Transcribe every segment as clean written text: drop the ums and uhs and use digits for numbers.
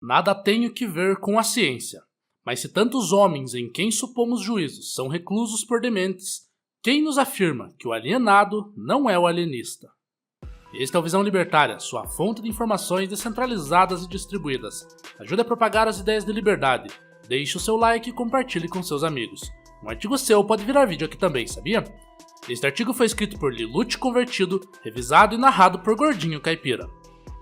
Nada tenho que ver com a ciência, mas se tantos homens em quem supomos juízos são reclusos por dementes, quem nos afirma que o alienado não é o alienista? Este é o Visão Libertária, sua fonte de informações descentralizadas e distribuídas. Ajude a propagar as ideias de liberdade. Deixe o seu like e compartilhe com seus amigos. Um artigo seu pode virar vídeo aqui também, sabia? Este artigo foi escrito por Lilute Convertido, revisado e narrado por Gordinho Caipira.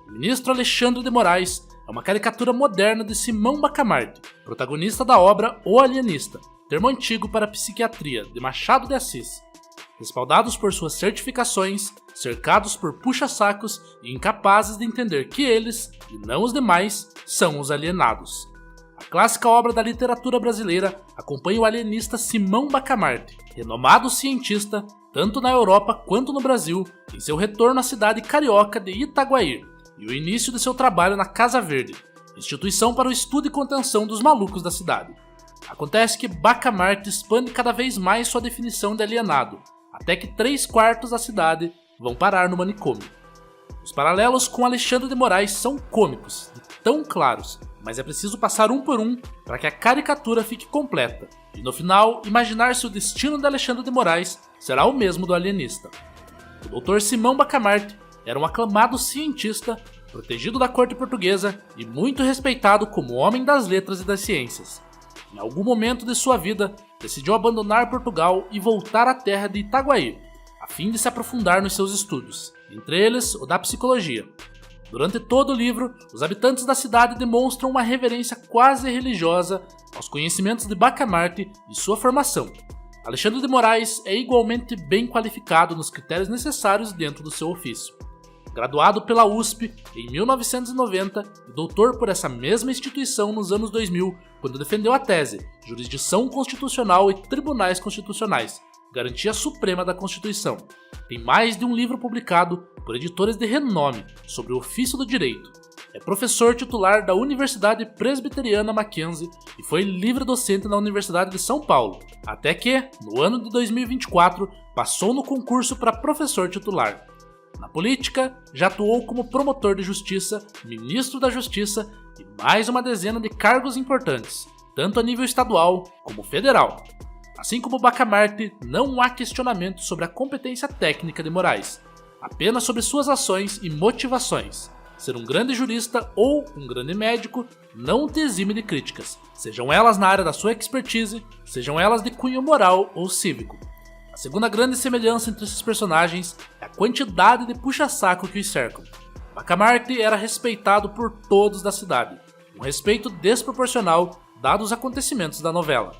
O ministro Alexandre de Moraes é uma caricatura moderna de Simão Bacamarte, protagonista da obra O Alienista, termo antigo para a psiquiatria, de Machado de Assis. Respaldados por suas certificações, cercados por puxa-sacos e incapazes de entender que eles, e não os demais, são os alienados. A clássica obra da literatura brasileira acompanha o alienista Simão Bacamarte, renomado cientista, tanto na Europa quanto no Brasil, em seu retorno à cidade carioca de Itaguaí, e o início de seu trabalho na Casa Verde, instituição para o estudo e contenção dos malucos da cidade. Acontece que Bacamarte expande cada vez mais sua definição de alienado, até que 3/4 da cidade vão parar no manicômio. Os paralelos com Alexandre de Moraes são cômicos e tão claros, mas é preciso passar um por um para que a caricatura fique completa, e no final imaginar se o destino de Alexandre de Moraes será o mesmo do alienista. O Dr. Simão Bacamarte era um aclamado cientista, protegido da corte portuguesa e muito respeitado como homem das letras e das ciências. Em algum momento de sua vida, decidiu abandonar Portugal e voltar à terra de Itaguaí, a fim de se aprofundar nos seus estudos, entre eles o da psicologia. Durante todo o livro, os habitantes da cidade demonstram uma reverência quase religiosa aos conhecimentos de Bacamarte e sua formação. Alexandre de Moraes é igualmente bem qualificado nos critérios necessários dentro do seu ofício. Graduado pela USP em 1990 e doutor por essa mesma instituição nos anos 2000, quando defendeu a tese Jurisdição Constitucional e Tribunais Constitucionais, garantia suprema da Constituição. Tem mais de um livro publicado por editores de renome sobre o ofício do direito. É professor titular da Universidade Presbiteriana Mackenzie e foi livre docente na Universidade de São Paulo, até que, no ano de 2024, passou no concurso para professor titular. Na política, já atuou como promotor de justiça, ministro da Justiça e mais uma dezena de cargos importantes, tanto a nível estadual como federal. Assim como Bacamarte, não há questionamento sobre a competência técnica de Moraes, apenas sobre suas ações e motivações. Ser um grande jurista ou um grande médico não te exime de críticas, sejam elas na área da sua expertise, sejam elas de cunho moral ou cívico. A segunda grande semelhança entre esses personagens é a quantidade de puxa-saco que os cercam. Bacamarte era respeitado por todos da cidade, um respeito desproporcional dados os acontecimentos da novela.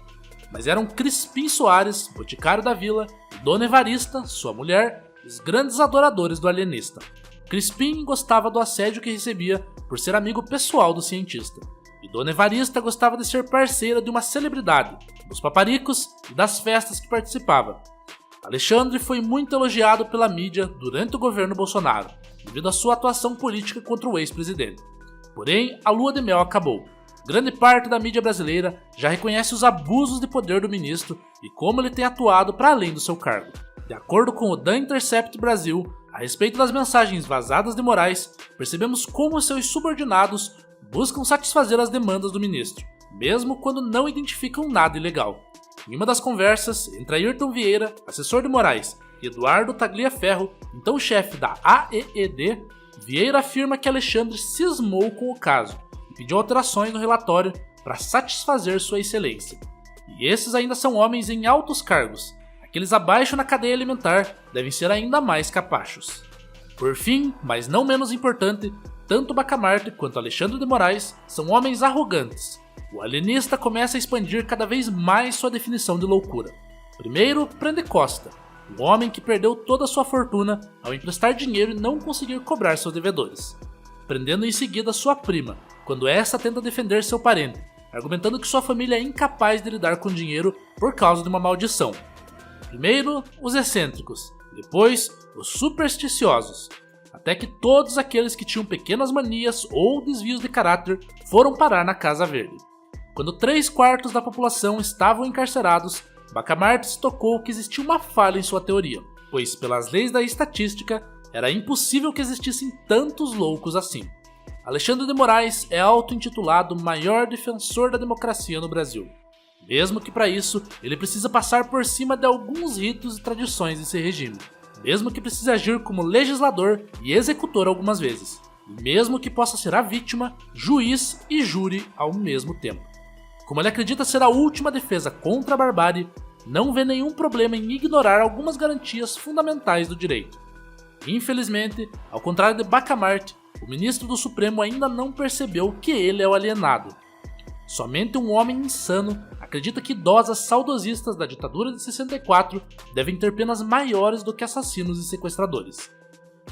Mas eram Crispim Soares, boticário da vila, e Dona Evarista, sua mulher, os grandes adoradores do alienista. Crispim gostava do assédio que recebia por ser amigo pessoal do cientista, e Dona Evarista gostava de ser parceira de uma celebridade, dos paparicos e das festas que participava. Alexandre foi muito elogiado pela mídia durante o governo Bolsonaro, devido à sua atuação política contra o ex-presidente. Porém, a lua de mel acabou. Grande parte da mídia brasileira já reconhece os abusos de poder do ministro e como ele tem atuado para além do seu cargo. De acordo com o The Intercept Brasil, a respeito das mensagens vazadas de Moraes, percebemos como seus subordinados buscam satisfazer as demandas do ministro, mesmo quando não identificam nada ilegal. Em uma das conversas entre Ayrton Vieira, assessor de Moraes, e Eduardo Tagliaferro, então chefe da AEED, Vieira afirma que Alexandre cismou com o caso e pediu alterações no relatório para satisfazer sua excelência. E esses ainda são homens em altos cargos. Aqueles abaixo na cadeia alimentar devem ser ainda mais capachos. Por fim, mas não menos importante, tanto Bacamarte quanto Alexandre de Moraes são homens arrogantes. O alienista começa a expandir cada vez mais sua definição de loucura. Primeiro, prende Costa, um homem que perdeu toda a sua fortuna ao emprestar dinheiro e não conseguir cobrar seus devedores. Prendendo em seguida sua prima, quando esta tenta defender seu parente, argumentando que sua família é incapaz de lidar com dinheiro por causa de uma maldição. Primeiro, os excêntricos, depois, os supersticiosos, até que todos aqueles que tinham pequenas manias ou desvios de caráter foram parar na Casa Verde. Quando 3/4 da população estavam encarcerados, Bacamarte se tocou que existia uma falha em sua teoria, pois, pelas leis da estatística, era impossível que existissem tantos loucos assim. Alexandre de Moraes é auto-intitulado o maior defensor da democracia no Brasil. Mesmo que para isso, ele precisa passar por cima de alguns ritos e tradições desse regime. Mesmo que precise agir como legislador e executor algumas vezes. E mesmo que possa ser a vítima, juiz e júri ao mesmo tempo. Como ele acredita ser a última defesa contra a barbárie, não vê nenhum problema em ignorar algumas garantias fundamentais do direito. Infelizmente, ao contrário de Bacamarte, o ministro do Supremo ainda não percebeu que ele é o alienado. Somente um homem insano acredita que idosas saudosistas da ditadura de 64 devem ter penas maiores do que assassinos e sequestradores.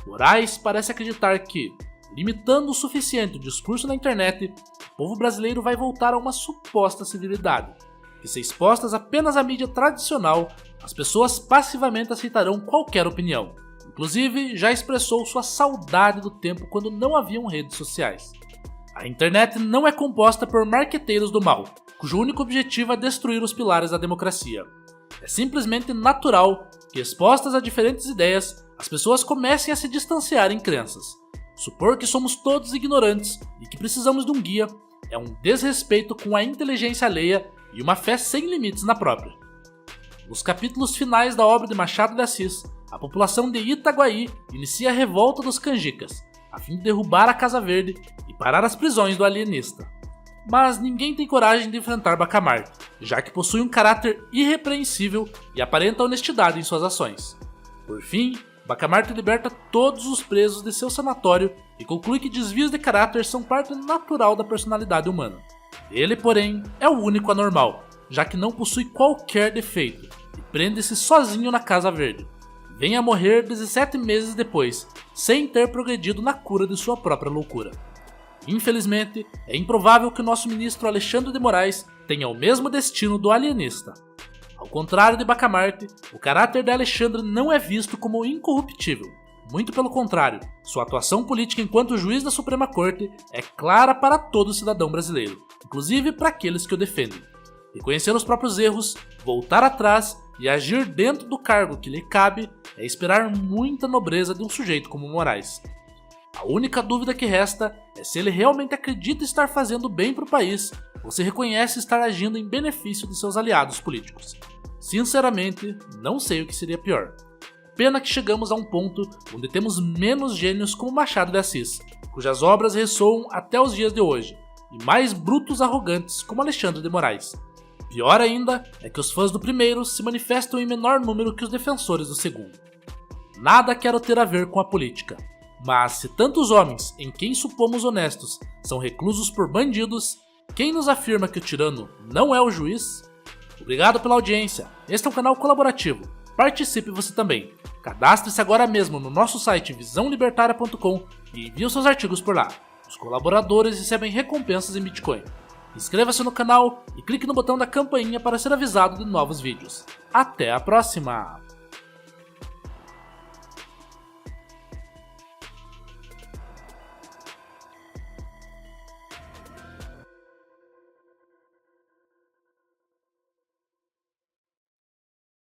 Moraes parece acreditar que, limitando o suficiente o discurso na internet, o povo brasileiro vai voltar a uma suposta civilidade, que se expostas apenas à mídia tradicional, as pessoas passivamente aceitarão qualquer opinião. Inclusive, já expressou sua saudade do tempo quando não haviam redes sociais. A internet não é composta por marqueteiros do mal, cujo único objetivo é destruir os pilares da democracia. É simplesmente natural que, expostas a diferentes ideias, as pessoas comecem a se distanciar em crenças. Supor que somos todos ignorantes e que precisamos de um guia é um desrespeito com a inteligência alheia e uma fé sem limites na própria. Nos capítulos finais da obra de Machado de Assis, a população de Itaguaí inicia a revolta dos canjicas, a fim de derrubar a Casa Verde e parar as prisões do alienista. Mas ninguém tem coragem de enfrentar Bacamarte, já que possui um caráter irrepreensível e aparenta honestidade em suas ações. Por fim, Bacamarte liberta todos os presos de seu sanatório e conclui que desvios de caráter são parte natural da personalidade humana. Ele, porém, é o único anormal, já que não possui qualquer defeito e prende-se sozinho na Casa Verde. Vem a morrer 17 meses depois, sem ter progredido na cura de sua própria loucura. Infelizmente, é improvável que o nosso ministro Alexandre de Moraes tenha o mesmo destino do alienista. Ao contrário de Bacamarte, o caráter de Alexandre não é visto como incorruptível. Muito pelo contrário, sua atuação política enquanto juiz da Suprema Corte é clara para todo cidadão brasileiro, inclusive para aqueles que o defendem. Reconhecer os próprios erros, voltar atrás e agir dentro do cargo que lhe cabe é esperar muita nobreza de um sujeito como Moraes. A única dúvida que resta é se ele realmente acredita estar fazendo bem para o país ou se reconhece estar agindo em benefício de seus aliados políticos. Sinceramente, não sei o que seria pior. Pena que chegamos a um ponto onde temos menos gênios como Machado de Assis, cujas obras ressoam até os dias de hoje, e mais brutos arrogantes como Alexandre de Moraes. Pior ainda é que os fãs do primeiro se manifestam em menor número que os defensores do segundo. Nada quero ter a ver com a política, mas se tantos homens, em quem supomos honestos, são reclusos por bandidos, quem nos afirma que o tirano não é o juiz? Obrigado pela audiência, este é um canal colaborativo, participe você também. Cadastre-se agora mesmo no nosso site visãolibertaria.com e envie os seus artigos por lá. Os colaboradores recebem recompensas em Bitcoin. Inscreva-se no canal e clique no botão da campainha para ser avisado de novos vídeos. Até a próxima!